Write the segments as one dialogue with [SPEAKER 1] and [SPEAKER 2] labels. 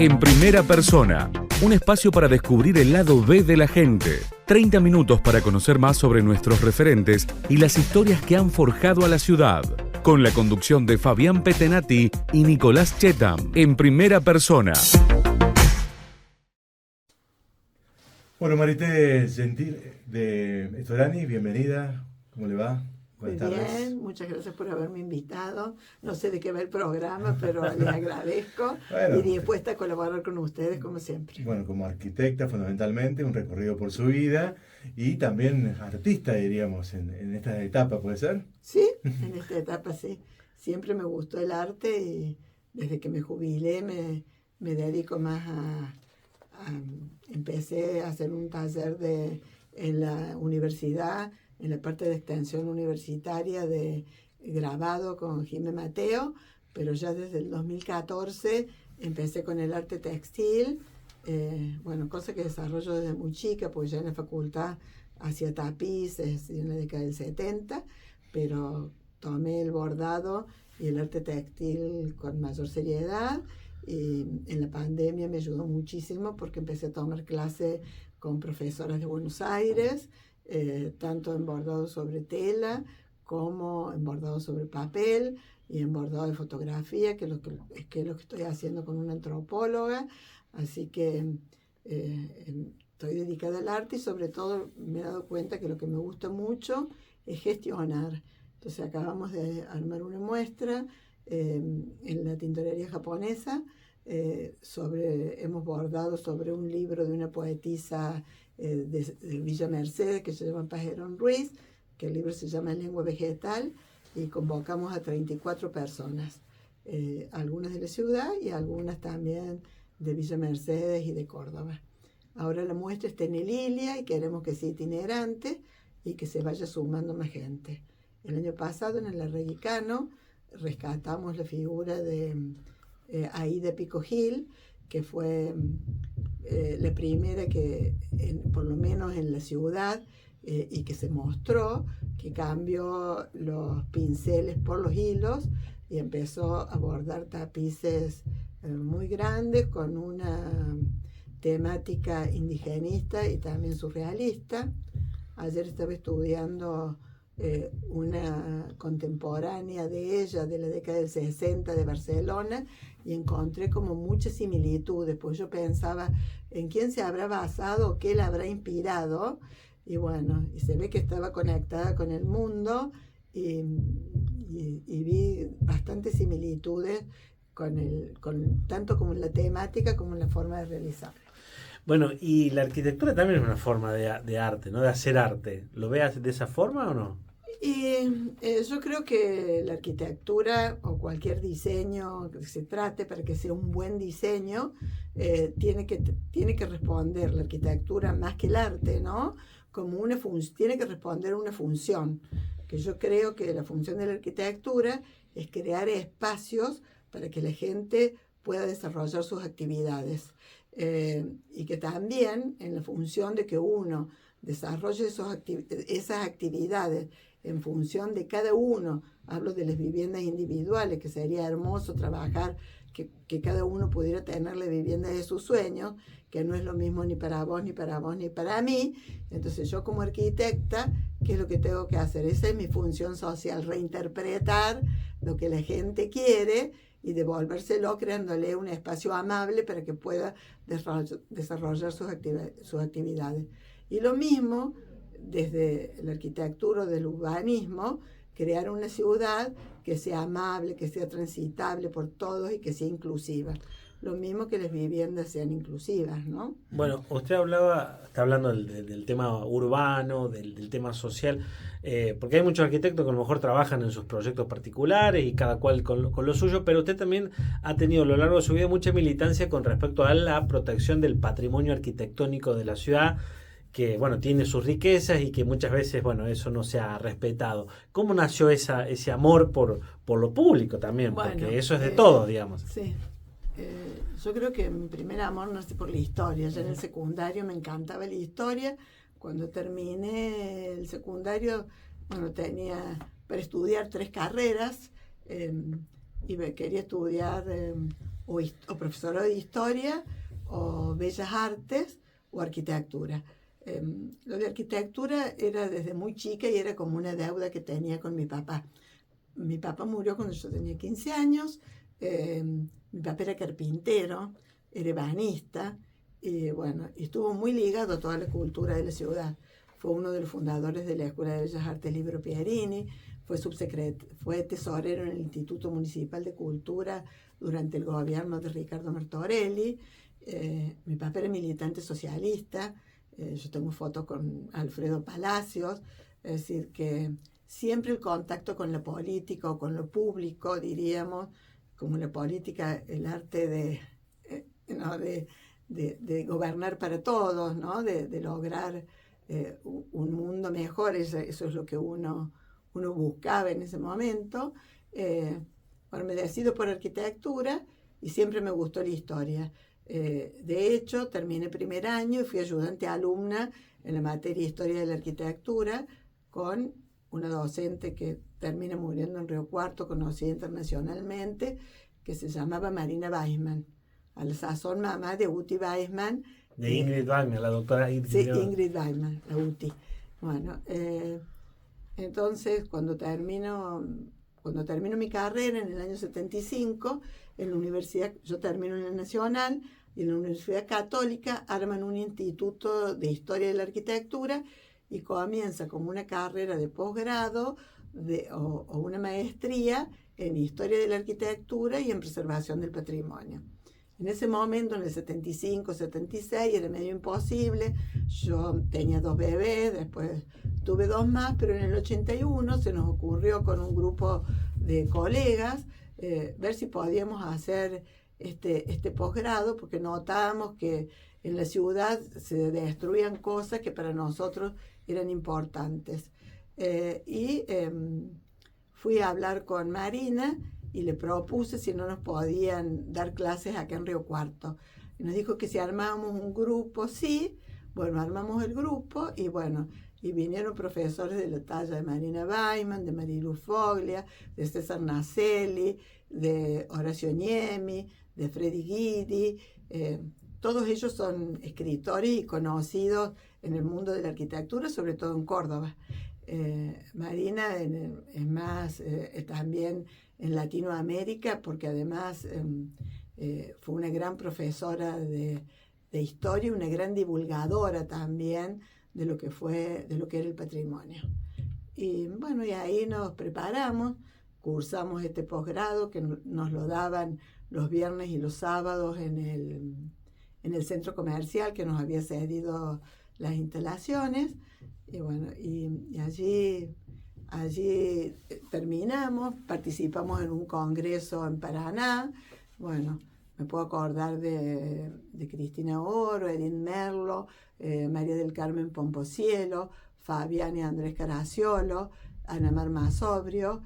[SPEAKER 1] En primera persona, un espacio para descubrir el lado B de la gente. 30 minutos para conocer más sobre nuestros referentes y las historias que han forjado a la ciudad. Con la conducción de Fabián Petenati y Nicolás Chetam. En primera persona.
[SPEAKER 2] Bueno, Marité Gentil de Estorani, bienvenida. ¿Cómo le va?
[SPEAKER 3] Muy bien, muchas gracias por haberme invitado. No sé de qué va el programa, pero les agradezco y dispuesta a colaborar con ustedes como siempre.
[SPEAKER 2] Bueno, como arquitecta fundamentalmente, un recorrido por su vida y también artista, diríamos, en esta etapa, ¿puede ser?
[SPEAKER 3] Sí, en esta etapa sí. Siempre me gustó el arte y desde que me jubilé me dedico más empecé a hacer un taller en la universidad, en la parte de extensión universitaria de grabado con Jimé Mateo, pero ya desde el 2014 empecé con el arte textil, cosa que desarrollo desde muy chica, pues ya en la facultad hacía tapices en la década del 70, pero tomé el bordado y el arte textil con mayor seriedad. Y en la pandemia me ayudó muchísimo porque empecé a tomar clases con profesoras de Buenos Aires, tanto en bordado sobre tela como en bordado sobre papel y en bordado de fotografía, que es lo que estoy haciendo con una antropóloga. Así que estoy dedicada al arte y sobre todo me he dado cuenta que lo que me gusta mucho es gestionar. Entonces acabamos de armar una muestra en la tintorería japonesa. Hemos bordado sobre un libro de una poetisa de Villa Mercedes que se llama Pajerón Ruiz, que el libro se llama Lengua Vegetal, y convocamos a 34 personas, algunas de la ciudad y algunas también de Villa Mercedes y de Córdoba. Ahora la muestra está en Lilia y queremos que sea itinerante y que se vaya sumando más gente. El año pasado en el Arreguicano rescatamos la figura de Aida Pico Gil, que fue la primera que, por lo menos en la ciudad, y que se mostró, que cambió los pinceles por los hilos y empezó a bordar tapices muy grandes con una temática indigenista y también surrealista. Ayer estaba estudiando una contemporánea de ella de la década del 60 de Barcelona y encontré como muchas similitudes, pues yo pensaba en quién se habrá basado, qué la habrá inspirado, y bueno, y se ve que estaba conectada con el mundo y vi bastantes similitudes tanto como en la temática como en la forma de realizarlo.
[SPEAKER 4] Bueno, y la arquitectura también es una forma de arte, ¿no? De hacer arte. ¿Lo veas de esa forma o no?
[SPEAKER 3] Yo creo que la arquitectura o cualquier diseño que se trate para que sea un buen diseño, tiene que responder la arquitectura más que el arte, ¿no? Como tiene que responder a una función. Que yo creo que la función de la arquitectura es crear espacios para que la gente pueda desarrollar sus actividades. Y que también en la función de que uno desarrolle esas actividades en función de cada uno, hablo de las viviendas individuales, que sería hermoso trabajar, que cada uno pudiera tener la vivienda de sus sueños, que no es lo mismo ni para vos, ni para vos, ni para mí. Entonces yo como arquitecta, ¿qué es lo que tengo que hacer? Esa es mi función social, reinterpretar lo que la gente quiere y devolvérselo creándole un espacio amable para que pueda desarrollar sus actividades. Y lo mismo desde la arquitectura del urbanismo, crear una ciudad que sea amable, que sea transitable por todos y que sea inclusiva. Lo mismo que las viviendas sean inclusivas, ¿no?
[SPEAKER 4] Bueno, usted está hablando del tema urbano, del tema social, porque hay muchos arquitectos que a lo mejor trabajan en sus proyectos particulares y cada cual con lo suyo, pero usted también ha tenido a lo largo de su vida mucha militancia con respecto a la protección del patrimonio arquitectónico de la ciudad, que bueno, tiene sus riquezas y que muchas veces, bueno, eso no se ha respetado. ¿Cómo nació ese amor por lo público también? Porque bueno, eso es de todos, digamos.
[SPEAKER 3] Sí. Yo creo que mi primer amor nace por la historia. Ya en el secundario me encantaba la historia. Cuando terminé el secundario, bueno, tenía para estudiar 3 carreras y quería estudiar o profesorado de historia, o bellas artes, o arquitectura. Lo de arquitectura era desde muy chica y era como una deuda que tenía con mi papá. Mi papá murió cuando yo tenía 15 años. Mi papá era carpintero, era ebanista, y bueno, estuvo muy ligado a toda la cultura de la ciudad. Fue uno de los fundadores de la Escuela de Bellas Artes Libero Pierini, fue tesorero en el Instituto Municipal de Cultura durante el gobierno de Ricardo Martorelli. Mi papá era militante socialista. Yo tengo fotos con Alfredo Palacios, es decir, que siempre el contacto con la política o con lo público, diríamos, como la política, el arte de gobernar para todos, ¿no? de lograr un mundo mejor, eso es lo que uno buscaba en ese momento. Bueno, me decido por arquitectura y siempre me gustó la historia. De hecho, terminé primer año y fui ayudante alumna en la materia Historia de la Arquitectura con una docente que termina muriendo en Río Cuarto, conocida internacionalmente, que se llamaba Marina Weisman, a la sazón mamá de Uti Weisman.
[SPEAKER 4] De Ingrid Weisman, la doctora Ingrid.
[SPEAKER 3] Sí, Ingrid Weisman, la Uti. Bueno, entonces cuando termino mi carrera en el año 75, en la universidad, yo termino en la Nacional, y en la Universidad Católica arman un instituto de Historia de la Arquitectura y comienza como una carrera de posgrado o una maestría en Historia de la Arquitectura y en Preservación del Patrimonio. En ese momento, en el 75, 76, era medio imposible. Yo tenía 2 bebés, después tuve 2 más, pero en el 81 se nos ocurrió con un grupo de colegas ver si podíamos hacer este posgrado, porque notábamos que en la ciudad se destruían cosas que para nosotros eran importantes. Fui a hablar con Marina y le propuse si no nos podían dar clases acá en Río Cuarto. Y nos dijo que si armábamos un grupo, sí. Bueno, armamos el grupo y bueno, y vinieron profesores de la talla de Marina Weisman, de Marilu Foglia, de César Naselli, de Horacio Niemi, de Freddy Guidi. Todos ellos son escritores y conocidos en el mundo de la arquitectura, sobre todo en Córdoba. Marina es más también en Latinoamérica, porque además fue una gran profesora de historia y una gran divulgadora también de lo que era el patrimonio. Y bueno, y ahí nos preparamos, cursamos este posgrado que nos lo daban los viernes y los sábados en el centro comercial que nos había cedido las instalaciones. Y bueno, y allí terminamos, participamos en un congreso en Paraná. Bueno, me puedo acordar de Cristina Oro, Edith Merlo, María del Carmen Pomposielo, Fabián y Andrés Caraciolo, Ana Mar Masobrio.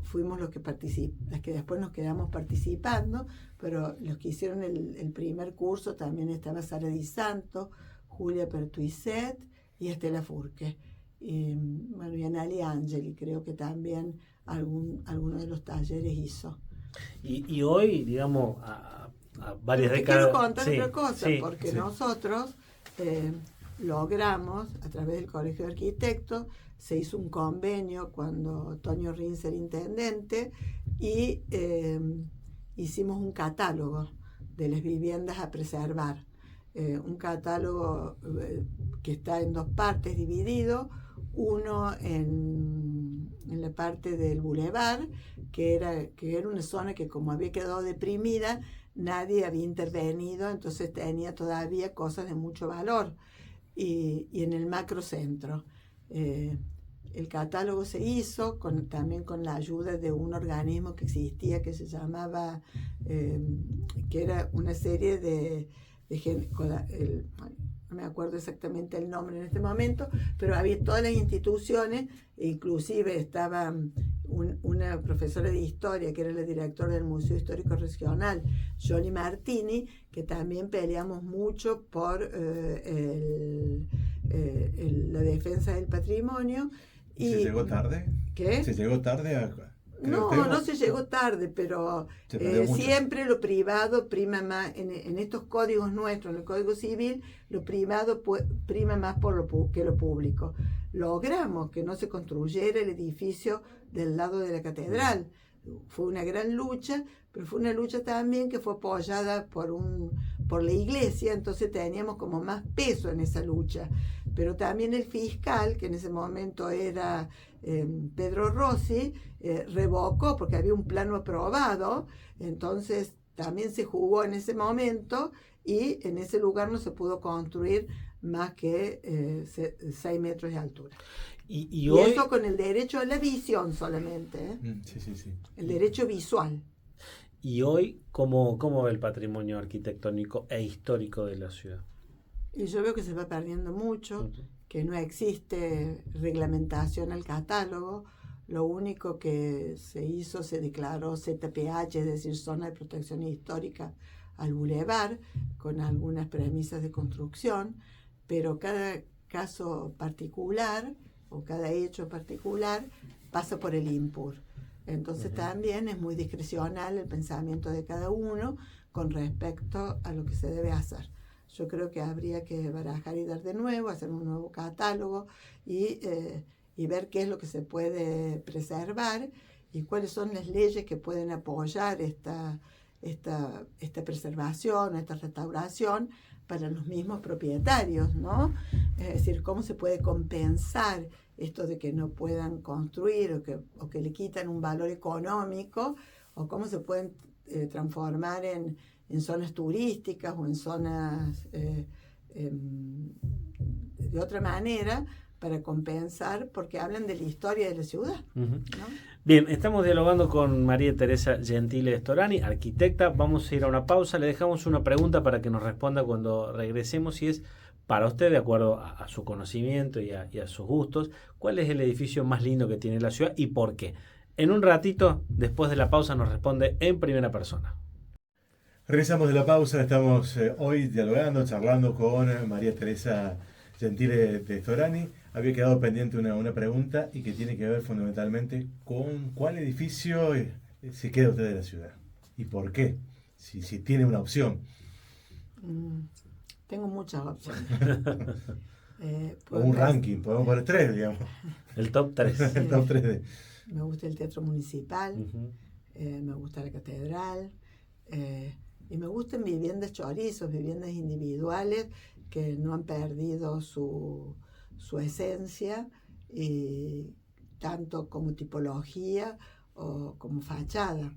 [SPEAKER 3] Fuimos las que después nos quedamos participando, pero los que hicieron el primer curso también estaba Sara Di Santo, Julia Pertuiset y Estela Furque. Y Anali Angeli, creo que también alguno de los talleres hizo.
[SPEAKER 4] Y hoy, digamos, a varias décadas...
[SPEAKER 3] Quiero contar
[SPEAKER 4] sí,
[SPEAKER 3] otra cosa,
[SPEAKER 4] sí,
[SPEAKER 3] porque
[SPEAKER 4] sí.
[SPEAKER 3] nosotros logramos, a través del Colegio de Arquitectos, se hizo un convenio cuando Toño Rins era intendente y hicimos un catálogo de las viviendas a preservar. Un catálogo que está en 2 partes dividido, uno en la parte del bulevar, que era una zona que como había quedado deprimida, nadie había intervenido, entonces tenía todavía cosas de mucho valor, y en el macrocentro. El catálogo se hizo también con la ayuda de un organismo que existía que se llamaba, que era una serie de gente, no me acuerdo exactamente el nombre en este momento, pero había todas las instituciones, inclusive estaba una profesora de historia que era la directora del Museo Histórico Regional, Johnny Martini, que también peleamos mucho por la defensa del patrimonio.
[SPEAKER 2] ¿Se llegó tarde?
[SPEAKER 3] ¿Qué?
[SPEAKER 2] ¿Se llegó tarde a...?
[SPEAKER 3] No se llegó tarde, pero siempre lo privado prima más, en estos códigos nuestros, en el Código Civil, lo privado prima más que lo público. Logramos que no se construyera el edificio del lado de la catedral. Fue una gran lucha, pero fue una lucha también que fue apoyada por la iglesia, entonces teníamos como más peso en esa lucha. Pero también el fiscal, que en ese momento era Pedro Rossi, revocó porque había un plano aprobado, entonces también se jugó en ese momento y en ese lugar no se pudo construir más que 6 metros de altura. Y hoy, eso con el derecho a la visión solamente, ¿eh?
[SPEAKER 2] Sí.
[SPEAKER 3] El derecho visual.
[SPEAKER 4] ¿Y hoy cómo ve el patrimonio arquitectónico e histórico de la ciudad?
[SPEAKER 3] Y yo veo que se va perdiendo mucho, que no existe reglamentación al catálogo. Lo único que se declaró ZPH, es decir, Zona de Protección Histórica al Boulevard, con algunas premisas de construcción, pero cada caso particular o cada hecho particular pasa por el INPUR. Entonces también es muy discrecional el pensamiento de cada uno con respecto a lo que se debe hacer. Yo creo que habría que barajar y dar de nuevo, hacer un nuevo catálogo y ver qué es lo que se puede preservar y cuáles son las leyes que pueden apoyar esta preservación, esta restauración para los mismos propietarios, ¿no? Es decir, cómo se puede compensar esto de que no puedan construir o que le quitan un valor económico, o cómo se pueden transformar en zonas turísticas o en zonas de otra manera para compensar, porque hablan de la historia de la ciudad. ¿No?
[SPEAKER 4] Bien, estamos dialogando con María Teresa Gentile Storani, arquitecta. Vamos a ir a una pausa, le dejamos una pregunta para que nos responda cuando regresemos, y es, para usted, de acuerdo a su conocimiento y a sus gustos, ¿cuál es el edificio más lindo que tiene la ciudad y por qué? En un ratito, después de la pausa, nos responde en primera persona.
[SPEAKER 2] Regresamos de la pausa, estamos hoy dialogando, charlando con María Teresa Gentile de Storani. Había quedado pendiente una pregunta y que tiene que ver fundamentalmente con cuál edificio se queda usted de la ciudad y por qué, si tiene una opción.
[SPEAKER 3] Tengo muchas opciones.
[SPEAKER 2] O un ranking, podemos poner 3, digamos.
[SPEAKER 4] El top 3.
[SPEAKER 2] El top 3
[SPEAKER 3] Me gusta el Teatro Municipal, me gusta la Catedral, y me gustan viviendas chorizos, viviendas individuales que no han perdido su esencia, y tanto como tipología o como fachada.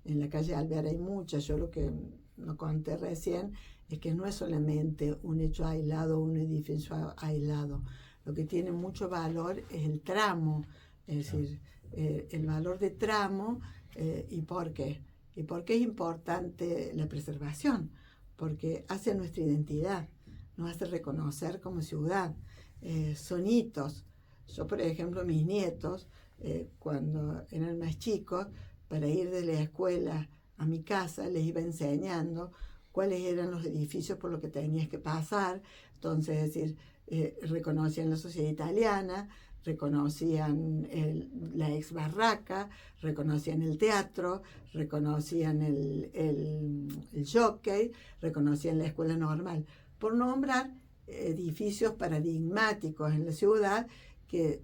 [SPEAKER 3] En la calle Alvear hay muchas. Yo lo que no conté recién es que no es solamente un hecho aislado, un edificio aislado. Lo que tiene mucho valor es el tramo, es decir, el valor de tramo. ¿Y por qué? ¿Y por qué es importante la preservación? Porque hace nuestra identidad, nos hace reconocer como ciudad. Son hitos. Yo, por ejemplo, mis nietos, cuando eran más chicos, para ir de la escuela a mi casa, les iba enseñando cuáles eran los edificios por los que tenías que pasar. Entonces, es decir, reconocían la Sociedad Italiana, reconocían la ex barraca, reconocían el teatro, reconocían el jockey, reconocían la escuela normal, por nombrar edificios paradigmáticos en la ciudad que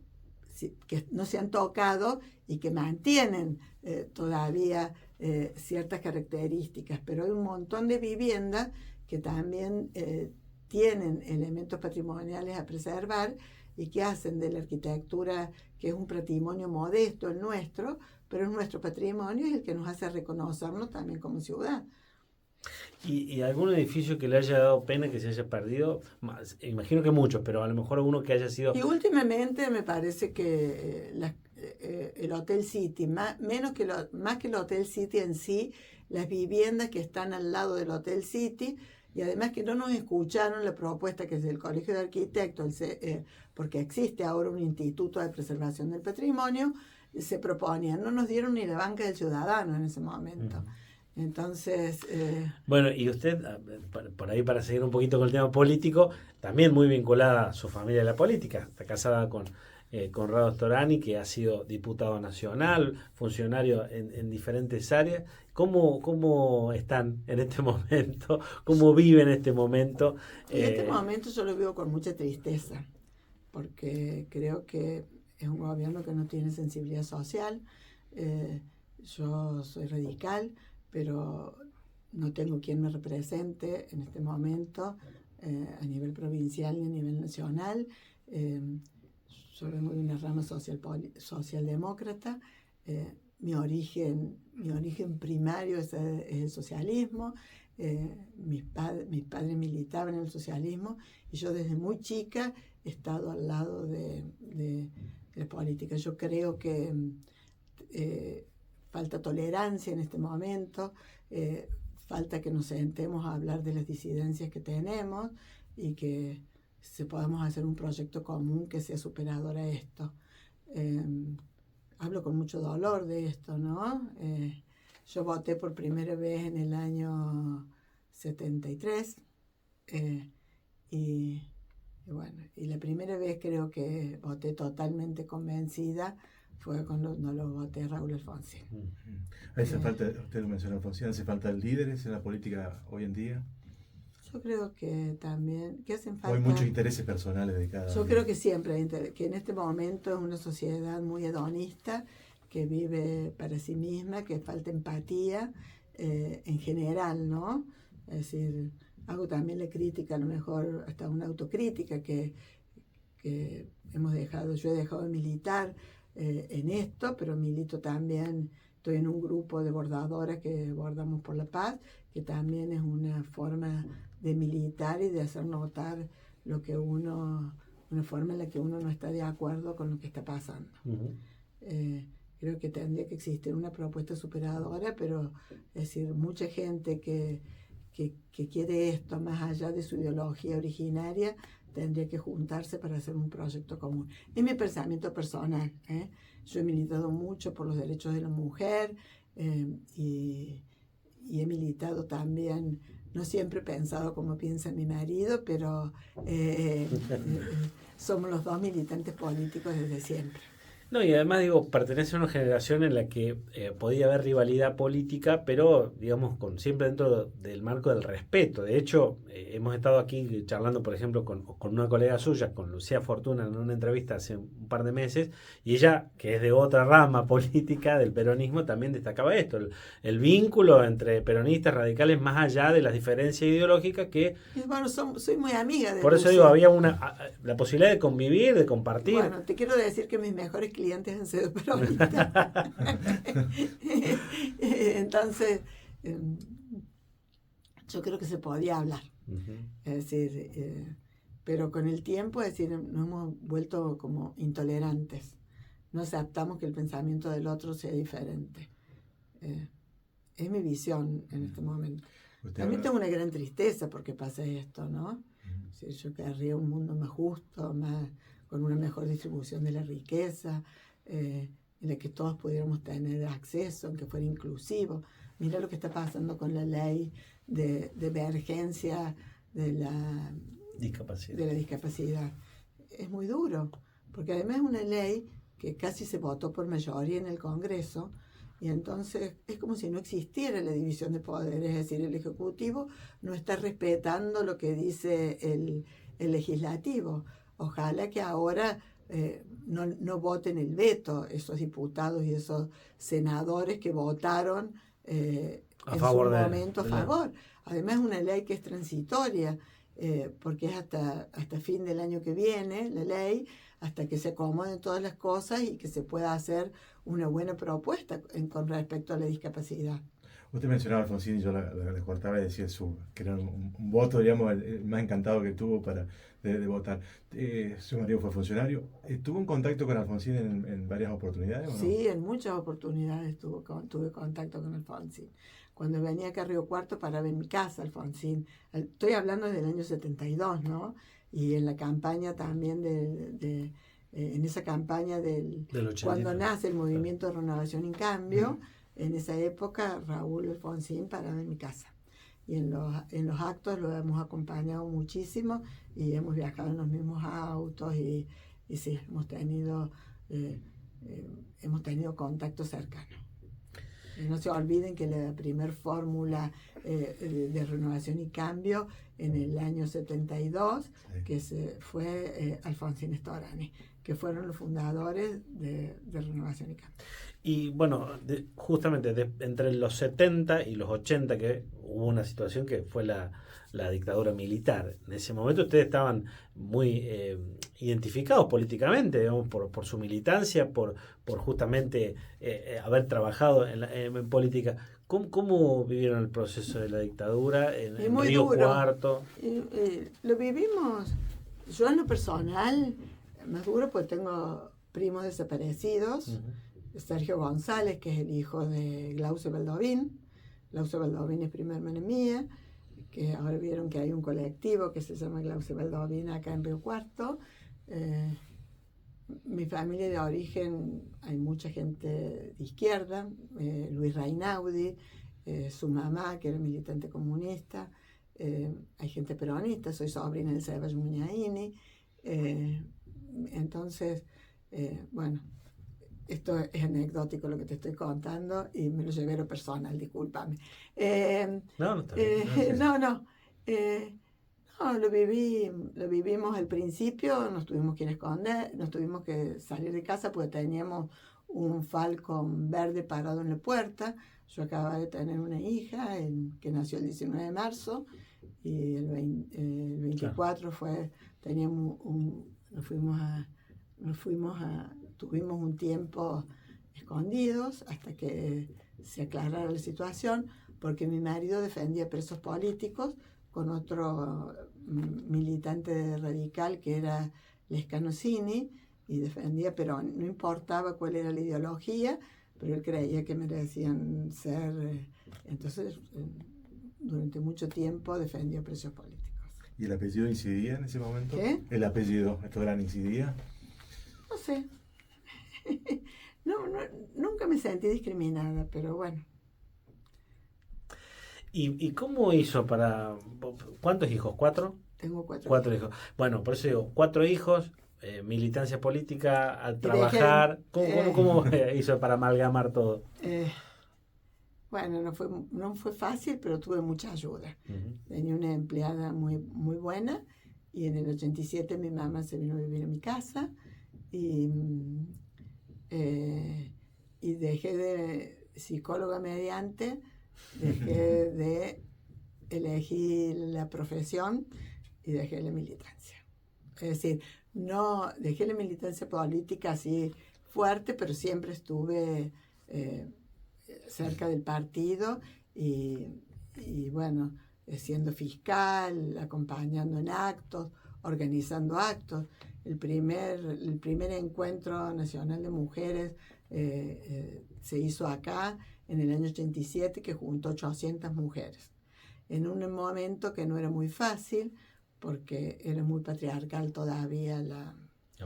[SPEAKER 3] no se han tocado y que mantienen todavía ciertas características, pero hay un montón de viviendas que también tienen elementos patrimoniales a preservar y que hacen de la arquitectura, que es un patrimonio modesto el nuestro, pero es nuestro patrimonio y el que nos hace reconocernos también como ciudad.
[SPEAKER 4] ¿Y algún edificio que le haya dado pena que se haya perdido? Imagino que muchos, pero a lo mejor uno que haya sido...
[SPEAKER 3] Y últimamente me parece que el Hotel City, más que el Hotel City en sí, las viviendas que están al lado del Hotel City, y además que no nos escucharon la propuesta que es del Colegio de Arquitectos, porque existe ahora un Instituto de Preservación del Patrimonio, se proponían, no nos dieron ni la banca del ciudadano en ese momento. Entonces...
[SPEAKER 4] Bueno, y usted, por ahí para seguir un poquito con el tema político, también muy vinculada a su familia a la política, está casada con Conrado Storani, que ha sido diputado nacional, funcionario en diferentes áreas. ¿Cómo están en este momento? ¿Cómo viven este momento?
[SPEAKER 3] En este momento yo lo vivo con mucha tristeza, porque creo que es un gobierno que no tiene sensibilidad social. Yo soy radical, pero no tengo quien me represente en este momento a nivel provincial ni a nivel nacional. Yo vengo de una rama socialdemócrata. Mi origen primario es el socialismo. Mis padres militaban en el socialismo y yo desde muy chica he estado al lado de la política. Yo creo que falta tolerancia en este momento, falta que nos sentemos a hablar de las disidencias que tenemos y que se podamos hacer un proyecto común que sea superador a esto. Hablo con mucho dolor de esto, ¿no? Yo voté por primera vez en el año 73 y bueno, y la primera vez creo que voté totalmente convencida fue cuando no lo voté a Raúl Alfonsín.
[SPEAKER 2] ¿Hace falta, usted lo mencionó, Alfonsín, hace falta líderes en la política hoy en día?
[SPEAKER 3] Yo creo que también, que hacen falta...
[SPEAKER 2] Hay muchos intereses personales de cada
[SPEAKER 3] Yo
[SPEAKER 2] uno.
[SPEAKER 3] creo que siempre hay que en este momento es una sociedad muy hedonista, que vive para sí misma, que falta empatía en general, ¿no? Es decir, hago también la crítica, a lo mejor hasta una autocrítica que hemos dejado, yo he dejado de militar en esto, pero milito también, estoy en un grupo de bordadoras que bordamos por la paz, que también es una forma de militar y de hacer notar lo que una forma en la que uno no está de acuerdo con lo que está pasando. Creo que tendría que existir una propuesta superadora, pero es decir, mucha gente que quiere esto más allá de su ideología originaria, tendría que juntarse para hacer un proyecto común. Es mi pensamiento personal. Yo he militado mucho por los derechos de la mujer y he militado también, no siempre he pensado como piensa mi marido, pero somos los dos militantes políticos desde siempre.
[SPEAKER 4] No, y además digo, pertenece a una generación en la que podía haber rivalidad política, pero digamos siempre dentro del marco del respeto. De hecho, hemos estado aquí charlando, por ejemplo, con una colega suya, con Lucía Fortuna, en una entrevista hace un par de meses, y ella, que es de otra rama política del peronismo, también destacaba esto, el vínculo entre peronistas radicales más allá de las diferencias ideológicas que...
[SPEAKER 3] Bueno, soy muy amiga de
[SPEAKER 4] Por eso
[SPEAKER 3] Lucía.
[SPEAKER 4] digo, había la posibilidad de convivir, de compartir.
[SPEAKER 3] Bueno, te quiero decir que mis mejores clientes han sido peronistas. Entonces, yo creo que se podía hablar. Es decir, pero con el tiempo, es decir, nos hemos vuelto como intolerantes. No aceptamos que el pensamiento del otro sea diferente. Es mi visión en este momento. También tengo una gran tristeza porque pasa esto, ¿no? Es decir, yo querría un mundo más justo, con una mejor distribución de la riqueza, en la que todos pudiéramos tener acceso, en que fuera inclusivo. Mira lo que está pasando con la ley de emergencia de la discapacidad. Es muy duro, porque además es una ley que casi se votó por mayoría en el Congreso, y entonces es como si no existiera la división de poderes, es decir, el Ejecutivo no está respetando lo que dice el Legislativo. Ojalá que ahora no voten el veto esos diputados y esos senadores que votaron en su momento a favor. Además es una ley que es transitoria, porque es hasta fin del año que viene la ley, hasta que se acomoden todas las cosas y que se pueda hacer una buena propuesta con respecto a la discapacidad.
[SPEAKER 2] Usted mencionaba a Alfonsín y yo le cortaba y decía que era un voto, digamos, el más encantado que tuvo de votar. Su marido fue funcionario. ¿Tuvo un contacto con Alfonsín en varias oportunidades o no?
[SPEAKER 3] Sí, en muchas oportunidades tuve contacto con Alfonsín. Cuando venía acá a Río Cuarto paraba en mi casa Alfonsín. Estoy hablando del año 72, ¿no? Y en la campaña también en esa campaña cuando nace el movimiento de Renovación y Cambio, en esa época Raúl Alfonsín paraba en mi casa. Y en los actos lo hemos acompañado muchísimo y hemos viajado en los mismos autos y y sí, hemos tenido contacto cercano. Y no se olviden que la primer fórmula de Renovación y Cambio en el año 72,
[SPEAKER 2] Sí.
[SPEAKER 3] que fue Alfonsín Storani, que fueron los fundadores de Renovación y Cambio.
[SPEAKER 4] Y bueno, justamente entre los 70 y los 80 que hubo una situación que fue la dictadura militar. En ese momento ustedes estaban muy identificados políticamente, digamos, por su militancia, por justamente haber trabajado en política. ¿Cómo vivieron el proceso de la dictadura en
[SPEAKER 3] muy
[SPEAKER 4] Río
[SPEAKER 3] duro.
[SPEAKER 4] Cuarto?
[SPEAKER 3] Lo vivimos, yo en lo personal, más duro porque tengo primos desaparecidos.
[SPEAKER 4] Uh-huh.
[SPEAKER 3] Sergio González, que es el hijo de Glaucio Baldovín. Glaucio Baldovín es primer menemía, que ahora vieron que hay un colectivo que se llama Glaucio Baldovín acá en Río Cuarto. Mi familia de origen, hay mucha gente de izquierda, Luis Rainaudi, su mamá, que era militante comunista, hay gente peronista, soy sobrina de Ceballos Muñaini. Entonces, bueno, esto es anecdótico lo que te estoy contando y me lo llevé a lo personal, discúlpame.
[SPEAKER 4] No está bien.
[SPEAKER 3] No, lo vivimos al principio, nos tuvimos que ir a esconder, nos tuvimos que salir de casa porque teníamos un falcón verde parado en la puerta. Yo acababa de tener una hija que nació el 19 de marzo y el 24 tuvimos un tiempo escondidos hasta que se aclarara la situación, porque mi marido defendía presos políticos con otro militante radical que era Lescano Cini, y defendía, pero no importaba cuál era la ideología, pero él creía que merecían ser, entonces durante mucho tiempo defendió presos políticos.
[SPEAKER 2] ¿Y el apellido incidía en ese momento?
[SPEAKER 3] ¿Qué?
[SPEAKER 2] ¿El apellido Storani incidía?
[SPEAKER 3] No sé. Nunca me sentí discriminada, pero bueno.
[SPEAKER 4] ¿Y cómo hizo para... ¿Cuántos hijos? ¿4?
[SPEAKER 3] Tengo 4
[SPEAKER 4] 4 hijos. Bueno, por eso digo, 4 hijos, militancia política, al trabajar. ¿Cómo hizo para amalgamar todo?
[SPEAKER 3] Bueno, no fue fácil, pero tuve mucha ayuda.
[SPEAKER 4] Uh-huh.
[SPEAKER 3] Tenía una empleada muy, muy buena, y en el 87 mi mamá se vino a vivir a mi casa y dejé de psicóloga mediante, dejé de elegir la profesión y dejé la militancia. Es decir, no dejé la militancia política así fuerte, pero siempre estuve cerca del partido y bueno, siendo fiscal, acompañando en actos, organizando actos. El primer encuentro nacional de mujeres se hizo acá en el año 87, que juntó 800 mujeres. En un momento que no era muy fácil, porque era muy patriarcal todavía la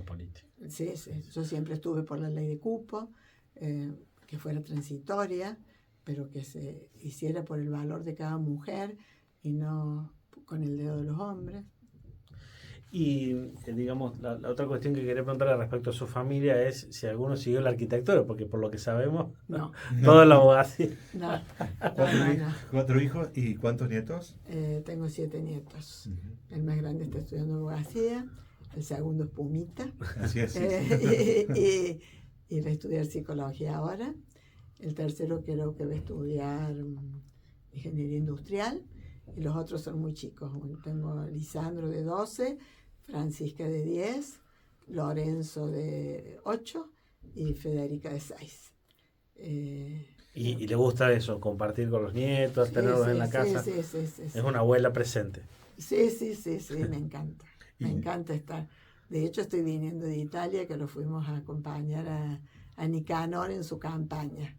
[SPEAKER 4] política.
[SPEAKER 3] Sí. Yo siempre estuve por la ley de cupo, que fuera transitoria, pero que se hiciera por el valor de cada mujer y no con el dedo de los hombres.
[SPEAKER 4] Y digamos, la otra cuestión que quería preguntarle respecto a su familia es si alguno siguió la arquitectura, porque por lo que sabemos,
[SPEAKER 3] No.
[SPEAKER 4] todo la abogacía.
[SPEAKER 3] No.
[SPEAKER 2] 4 hijos y ¿cuántos nietos?
[SPEAKER 3] Tengo 7 nietos.
[SPEAKER 2] Uh-huh.
[SPEAKER 3] El más grande está estudiando abogacía, el segundo es Pumita.
[SPEAKER 2] Así es.
[SPEAKER 3] Y va a estudiar psicología ahora. El tercero creo que va a estudiar ingeniería industrial. Y los otros son muy chicos. Bueno, tengo a Lisandro de 12, Francisca de 10, Lorenzo de 8 y Federica de 6.
[SPEAKER 4] ¿Y le gusta eso, compartir con los nietos, tenerlos en la casa?
[SPEAKER 3] Sí.
[SPEAKER 4] Es una abuela presente.
[SPEAKER 3] Sí, me encanta. Me encanta estar. De hecho, estoy viniendo de Italia, que lo fuimos a acompañar a Nicanor en su campaña.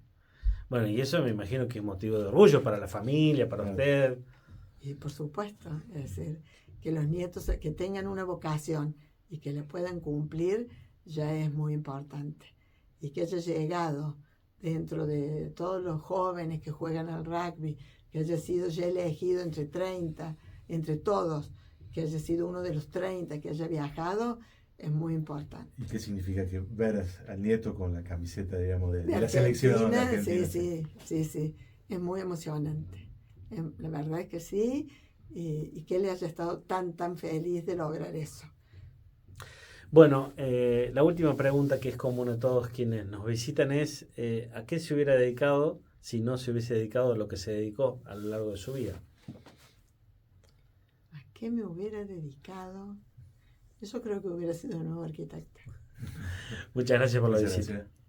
[SPEAKER 4] Bueno, y eso me imagino que es motivo de orgullo para la familia, para usted.
[SPEAKER 3] Y por supuesto, es decir, que los nietos que tengan una vocación y que la puedan cumplir ya es muy importante. Y que haya llegado dentro de todos los jóvenes que juegan al rugby, que haya sido ya elegido entre 30, entre todos, que haya sido uno de los 30 que haya viajado, es muy importante.
[SPEAKER 2] ¿Y qué significa que ver al nieto con la camiseta, digamos, de la
[SPEAKER 3] Argentina,
[SPEAKER 2] selección de Argentina?
[SPEAKER 3] sí, es muy emocionante. La verdad es que sí, y que él haya estado tan feliz de lograr eso.
[SPEAKER 4] Bueno, la última pregunta que es común a todos quienes nos visitan es ¿a qué se hubiera dedicado si no se hubiese dedicado a lo que se dedicó a lo largo de su vida?
[SPEAKER 3] ¿A qué me hubiera dedicado? Yo creo que hubiera sido un nuevo arquitecto.
[SPEAKER 4] Muchas gracias por la
[SPEAKER 2] Muchas
[SPEAKER 4] visita.
[SPEAKER 2] gracias.